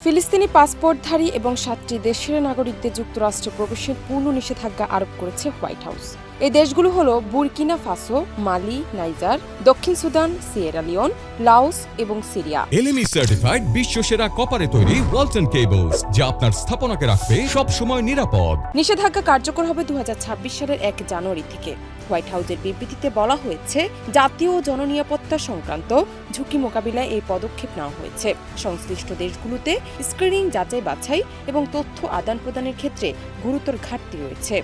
ফিলিস্তিনি পাসপোর্টধারী এবং 7টি দেশের নাগরিকদের যুক্তরাষ্ট্রে প্রবেশের পূর্ণ নিষেধাজ্ঞা আরোপ করেছে হোয়াইট হাউস। এই দেশগুলো হলো বুরকিনা ফাসো, মালি, নাইজার, দক্ষিণ সুদান, সিয়েরা লিওন, লাওস এবং সিরিয়া। এলএমই সার্টিফাইড বিশ্বসেরা কপারে তৈরি ওয়ালটন কেবলস, যা আপনার স্থাপনাকে রাখবে সব সময় নিরাপদ। নিষেধাজ্ঞা কার্যকর হবে 2026 সালের 1 জানুয়ারি থেকে। হোয়াইট হাউসের বিবৃতিতে বলা হয়েছে, জাতীয় ও জননিরাপত্তা সংক্রান্ত ঝুঁকি মোকাবিলায় এই পদক্ষেপ নেওয়া হয়েছে। সংশ্লিষ্ট দেশগুলোতে স্ক্রিনিং, যাচাই বাছাই এবং তথ্য আদান প্রদানের ক্ষেত্রে গুরুতর ঘাটতি রয়েছে।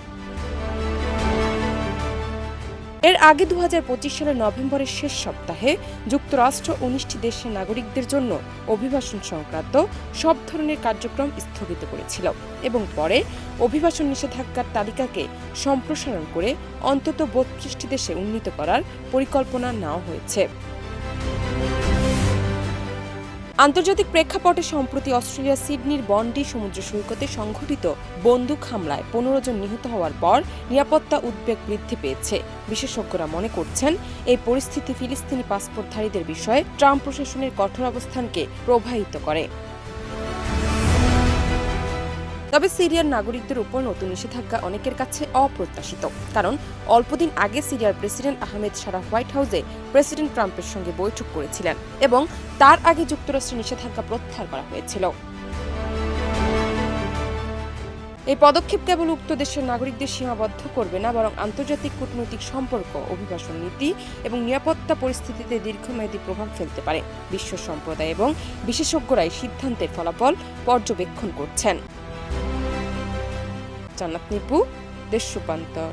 এর আগে 2025 সালের নভেম্বরের শেষ সপ্তাহে যুক্তরাষ্ট্র 19টি দেশের নাগরিকদের জন্য অভিবাসন সংক্রান্ত সব ধরনের কার্যক্রম স্থগিত করেছিল এবং পরে অভিবাসন নিষেধাজ্ঞার তালিকাকে সম্প্রসারণ করে অন্তত 32টি দেশে উন্নীত করার পরিকল্পনা নেওয়া হয়েছে। আন্তর্জাতিক প্রেক্ষাপটে সম্প্রতি অস্ট্রেলিয়ার সিডনির বন্ডি সমুদ্র সৈকতে সংঘটিত বন্দুক হামলায় 15 জন নিহত হওয়ার পর নিরাপত্তা উদ্বেগ বৃদ্ধি পেয়েছে। বিশেষজ্ঞরা মনে করছেন, এই পরিস্থিতি ফিলিস্তিনি পাসপোর্টধারীদের বিষয়ে ট্রাম্প প্রশাসনের কঠোর অবস্থানকে প্রভাবিত করে। তবে সিরিয়ার নাগরিকদের উপর নতুন নিষেধাজ্ঞা অনেকের কাছে অপ্রত্যাশিত, কারণ অল্পদিন আগে সিরিয়ার প্রেসিডেন্ট আহমেদ সারা হোয়াইট হাউসে প্রেসিডেন্ট ট্রাম্পের সঙ্গে বৈঠক করেছিলেন এবং তার আগে যুক্তরাষ্ট্রের নিষেধাজ্ঞা প্রত্যাহার করা হয়েছিল। এই পদক্ষেপ কেবল উক্ত দেশের নাগরিকদের সীমাবদ্ধ করবে না, বরং আন্তর্জাতিক কূটনৈতিক সম্পর্ক, অভিবাসন নীতি এবং নিরাপত্তা পরিস্থিতিতে দীর্ঘমেয়াদী প্রভাব ফেলতে পারে। বিশ্ব সম্প্রদায় এবং বিশেষজ্ঞরা এই সিদ্ধান্তের ফলাফল পর্যবেক্ষণ করছেন। জান্নাত নিপু, দেশ রূপান্তর।